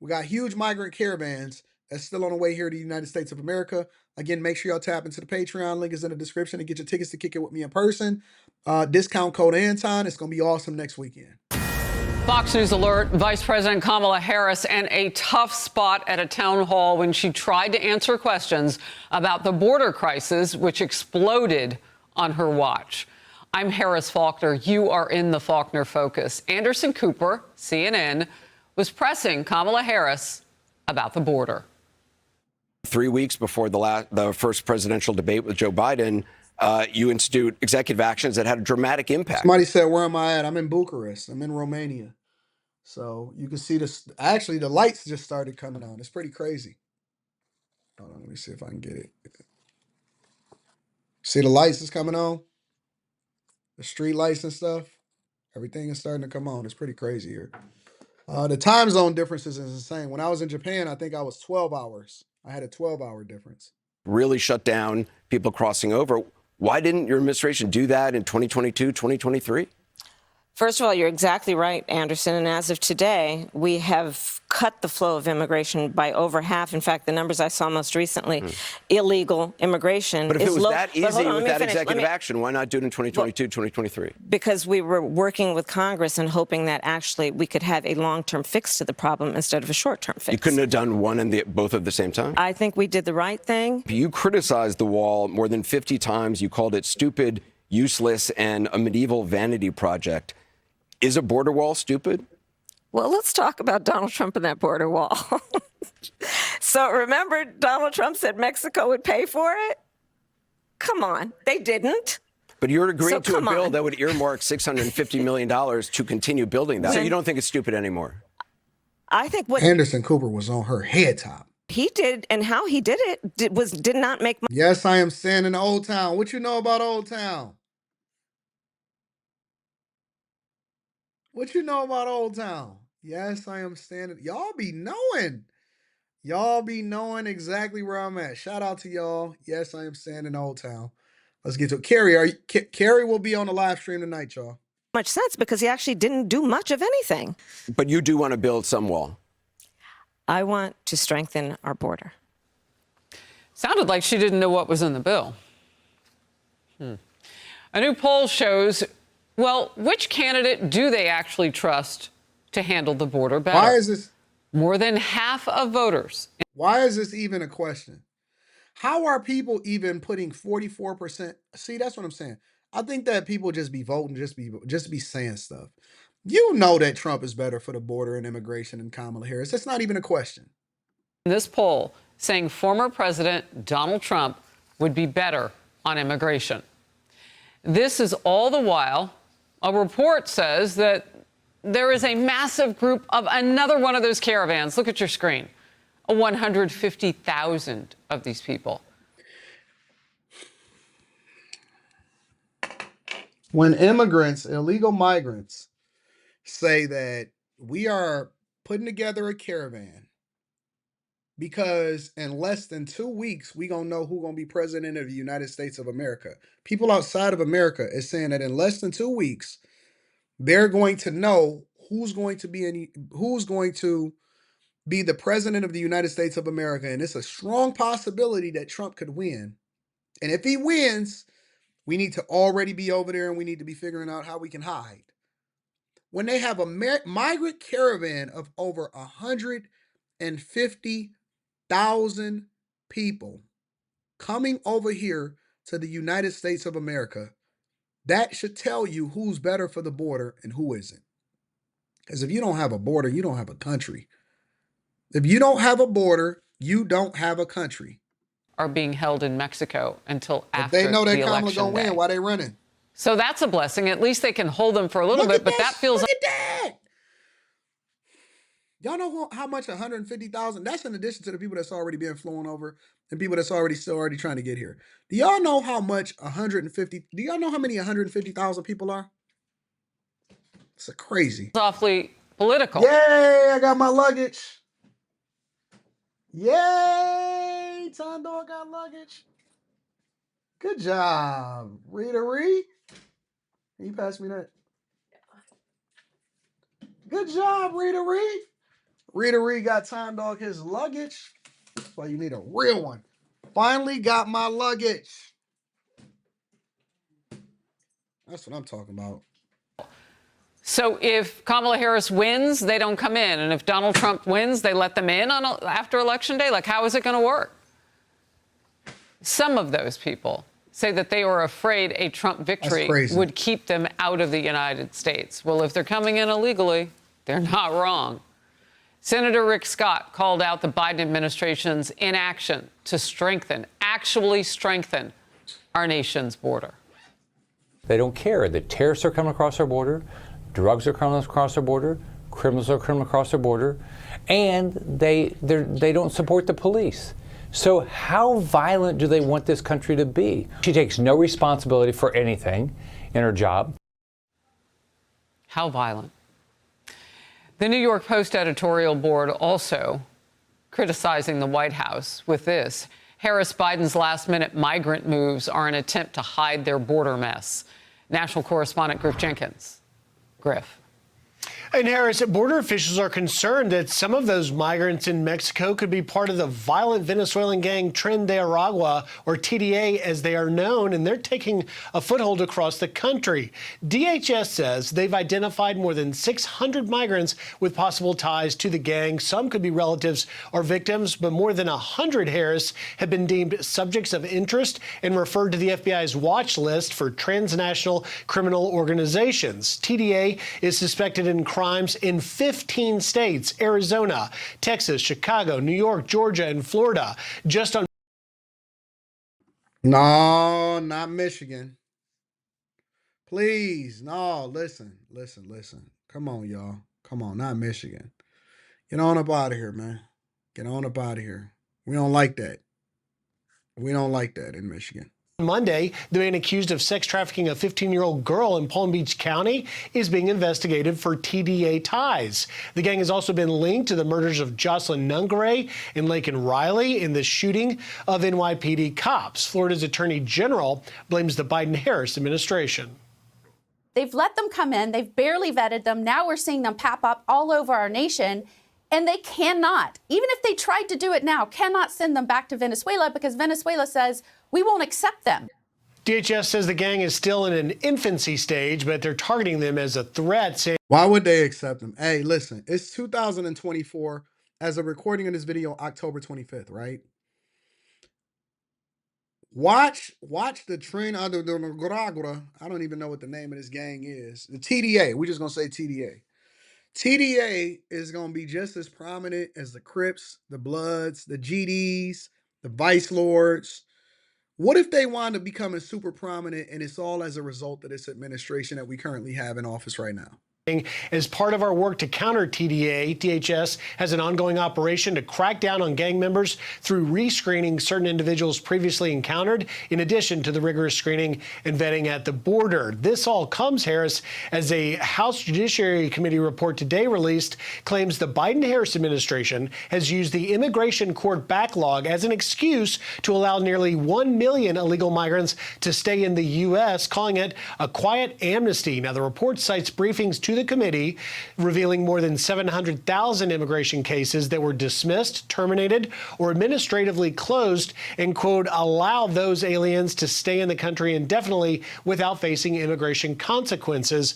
We got huge migrant caravans that's still on the way here to the United States of America. Again, make sure y'all tap into the Patreon. Link is in the description and get your tickets to kick it with me in person. Discount code Anton. It's going to be awesome next weekend. Fox News alert, Vice President Kamala Harris in a tough spot at a town hall when she tried to answer questions about the border crisis, which exploded on her watch. I'm Harris Faulkner. You are in the Faulkner Focus. Anderson Cooper, CNN, was pressing Kamala Harris about the border. 3 weeks before the first presidential debate with Joe Biden, you institute executive actions that had a dramatic impact. Somebody said, where am I at? I'm in Bucharest. I'm in Romania. So you can see this. Actually, the lights just started coming on. It's pretty crazy. Hold on, let me see if I can get it. See the lights is coming on? The street lights and stuff. Everything is starting to come on. It's pretty crazy here. The time zone differences is insane. When I was in Japan, I think I was 12 hours. I had a 12-hour difference. Really shut down people crossing over. Why didn't your administration do that in 2022, 2023? First of all, you're exactly right, Anderson. And as of today, we have cut the flow of immigration by over half. In fact, the numbers I saw most recently, illegal immigration. But if it was that easy with that finish. executive action, why not do it in 2022, 2023? Because we were working with Congress and hoping that actually we could have a long-term fix to the problem instead of a short-term fix. You couldn't have done one and both at the same time? I think we did the right thing. You criticized the wall more than 50 times. You called it stupid, useless, and a medieval vanity project. Is a border wall stupid? Well, let's talk about Donald Trump and that border wall. So remember, Donald Trump said Mexico would pay for it? Come on, they didn't. But you're agreeing to a bill that would earmark $650 million to continue building that. So you don't think it's stupid anymore? I think what Anderson Cooper was on her head top. He did, and how he did it did not make. Yes, I am standing in Old Town. What you know about Old Town? What you know about Old Town? Yes, I am standing. Y'all be knowing. Y'all be knowing exactly where I'm at. Shout out to y'all. Yes, I am standing in Old Town. Let's get to it. Carrie will be on the live stream tonight, y'all. Much sense because he actually didn't do much of anything. But you do want to build some wall. I want to strengthen our border. Sounded like she didn't know what was in the bill. A new poll shows, well, which candidate do they actually trust to handle the border better? Why is this? More than half of voters. Why is this even a question? How are people even putting 44%? See, that's what I'm saying. I think that people just be voting, just be saying stuff. You know that Trump is better for the border and immigration than Kamala Harris. That's not even a question. This poll saying former President Donald Trump would be better on immigration. This is all the while a report says that there is a massive group of another one of those caravans. Look at your screen. 150,000 of these people. When immigrants, illegal migrants, say that we are putting together a caravan because in less than 2 weeks, we're going to know who's going to be president of the United States of America. People outside of America is saying that in less than 2 weeks, they're going to know who's going to be the president of the United States of America. And it's a strong possibility that Trump could win. And if he wins, we need to already be over there and we need to be figuring out how we can hide. When they have a migrant caravan of over 150,000 people coming over here to the United States of America, that should tell you who's better for the border and who isn't. Because if you don't have a border, you don't have a country. If you don't have a border, you don't have a country. Are being held in Mexico until after they know that the Kamala gonna election day. win. Why they running? So that's a blessing. At least they can hold them for a little bit, but that feels Look at that. Y'all know how much 150,000? That's in addition to the people that's already been flown over and people that's still already trying to get here. Do y'all know how much 150? Do y'all know how many 150,000 people are? It's crazy. awfully political. Yay! I got my luggage. Yay! Tondo got luggage. Good job, Rita Ree. Can you pass me that? Good job, Rita Ree. Rita Reed got time dog his luggage. That's why you need a real one. Finally got my luggage. That's what I'm talking about. So if Kamala Harris wins, they don't come in. And if Donald Trump wins, they let them in after Election Day? Like, how is it going to work? Some of those people say that they are afraid a Trump victory would keep them out of the United States. Well, if they're coming in illegally, they're not wrong. Senator Rick Scott called out the Biden administration's inaction to actually strengthen our nation's border. They don't care that terrorists are coming across our border, drugs are coming across our border, criminals are coming across our border, and they don't support the police. So how violent do they want this country to be? She takes no responsibility for anything in her job. How violent? The New York Post editorial board also criticizing the White House with this. Harris-Biden's last-minute migrant moves are an attempt to hide their border mess. National correspondent Griff Jenkins. Griff. And Harris, border officials are concerned that some of those migrants in Mexico could be part of the violent Venezuelan gang Tren de Aragua, or TDA as they are known, and they're taking a foothold across the country. DHS says they've identified more than 600 migrants with possible ties to the gang. Some could be relatives or victims, but more than 100, Harris, have been deemed subjects of interest and referred to the FBI's watch list for transnational criminal organizations. TDA is suspected in crimes in 15 states: Arizona, Texas, Chicago, New York, Georgia, and Florida. Just on. No, not Michigan. Please, no, listen. Come on, y'all. Come on, not Michigan. Get on up out of here, man. Get on up out of here. We don't like that. We don't like that in Michigan. Monday, the man accused of sex trafficking a 15-year-old girl in Palm Beach County is being investigated for TDA ties. The gang has also been linked to the murders of Jocelyn Nungare and Laken Riley in the shooting of NYPD cops. Florida's Attorney General blames the Biden-Harris administration. They've let them come in. They've barely vetted them. Now we're seeing them pop up all over our nation. And they cannot, even if they tried to do it now, cannot send them back to Venezuela because Venezuela says we won't accept them. DHS says the gang is still in an infancy stage, but they're targeting them as a threat. Saying, why would they accept them? Hey, listen, it's 2024. As a recording of this video, October 25th, right? Watch the trend under the Nicaragua. I don't even know what the name of this gang is. The TDA. We're just going to say TDA. TDA is going to be just as prominent as the Crips, the Bloods, the GDs, the Vice Lords. What if they wind up becoming super prominent and it's all as a result of this administration that we currently have in office right now? As part of our work to counter TDA, DHS has an ongoing operation to crack down on gang members through rescreening certain individuals previously encountered, in addition to the rigorous screening and vetting at the border. This all comes, Harris, as a House Judiciary Committee report today released claims the Biden-Harris administration has used the immigration court backlog as an excuse to allow nearly 1 million illegal migrants to stay in the U.S., calling it a quiet amnesty. Now, the report cites briefings to the committee revealing more than 700,000 immigration cases that were dismissed, terminated, or administratively closed and, quote, allow those aliens to stay in the country indefinitely without facing immigration consequences.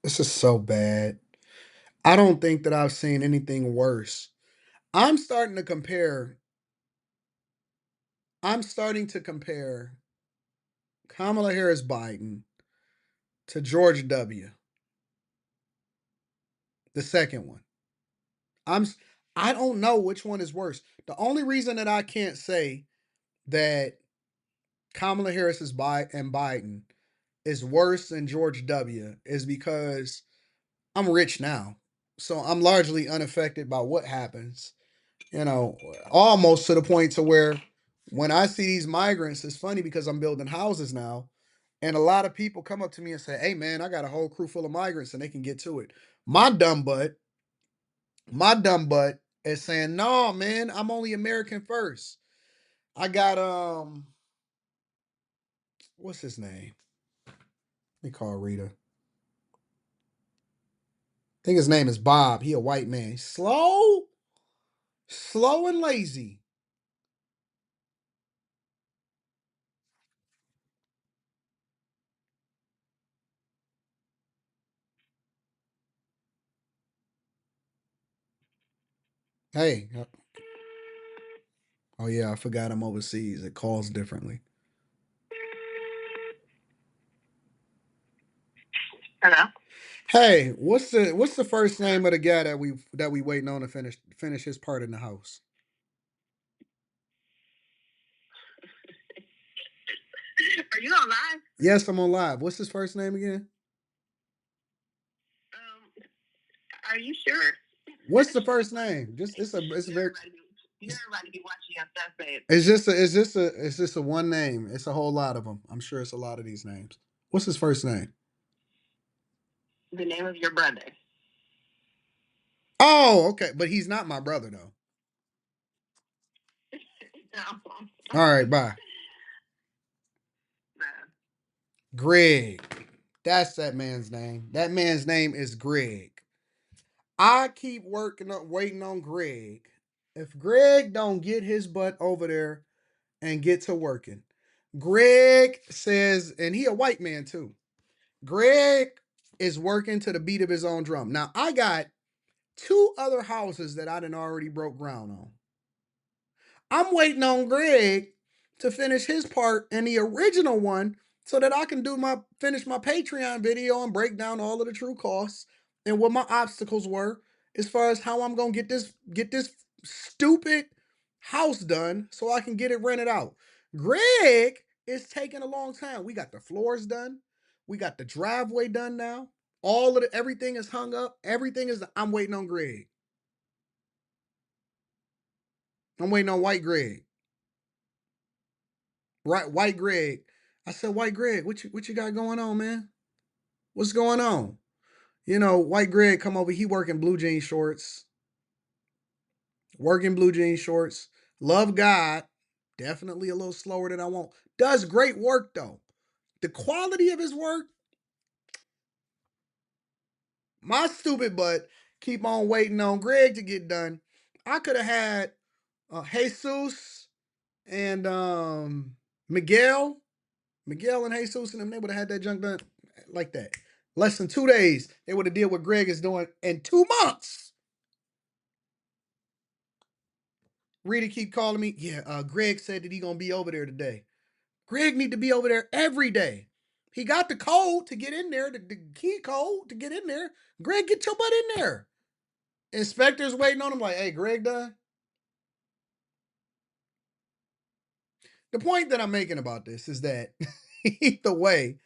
This is so bad. I don't think that I've seen anything worse. I'm starting to compare Kamala Harris Biden to George W. The second one. I don't know which one is worse. The only reason that I can't say that Kamala Harris and Biden is worse than George W. is because I'm rich now. So I'm largely unaffected by what happens. You know, almost to the point to where when I see these migrants, it's funny because I'm building houses now. And a lot of people come up to me and say, hey man, I got a whole crew full of migrants and they can get to it. My dumb butt is saying, no, man, I'm only American first. I got what's his name? Let me call Rita. think his name is Bob. He a white man. Slow and lazy. Hey. Oh yeah, I forgot I'm overseas. It calls differently. Hello. Hey, what's the first name of the guy that we waiting on to finish his part in the house? Are you on live? Yes, I'm on live. What's his first name again? Are you sure? What's the first name? Just it's a very You're about to be watching your stuff, babe. it's just a one name. It's a whole lot of them. I'm sure it's a lot of these names. What's his first name? The name of your brother. Oh, okay, but he's not my brother though. No. All right, bye. No. Greg. That's that man's name. That man's name is Greg. I keep waiting on Greg. If Greg don't get his butt over there and get to working, Greg says, and he a white man too. Greg is working to the beat of his own drum. Now I got 2 other houses that I done already broke ground on. I'm waiting on Greg to finish his part in the original one so that I can finish my Patreon video and break down all of the true costs and what my obstacles were as far as how I'm gonna get this stupid house done so I can get it rented out. Greg is taking a long time. We got the floors done. We got the driveway done now. Everything is hung up. I'm waiting on Greg. I'm waiting on White Greg. Right, White Greg. I said, White Greg, what you got going on, man? What's going on? You know, White Greg come over, he working blue jean shorts. Working blue jean shorts. Love God. Definitely a little slower than I want. Does great work though. The quality of his work, my stupid butt keep on waiting on Greg to get done. I could have had Jesus and Miguel and Jesus and them, they would have had that junk done like that. Less than 2 days, they would have did what Greg is doing in 2 months. Rita keep calling me. Yeah, Greg said that he gonna be over there today. Greg need to be over there every day. He got the code to get in there, the key code to get in there. Greg, get your butt in there. Inspector's waiting on him like, hey, Greg done? The point that I'm making about this is that either way,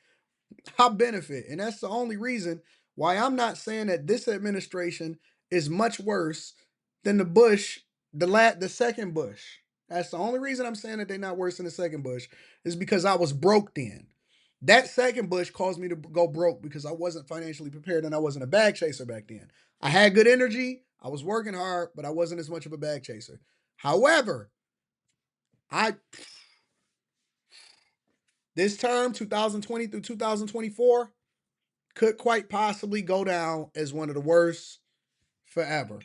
I benefit. And that's the only reason why I'm not saying that this administration is much worse than the Bush, the second Bush. That's the only reason I'm saying that they're not worse than the second Bush is because I was broke then. That second Bush caused me to go broke because I wasn't financially prepared and I wasn't a bag chaser back then. I had good energy, I was working hard, but I wasn't as much of a bag chaser. However, this term, 2020 through 2024, could quite possibly go down as one of the worst forever.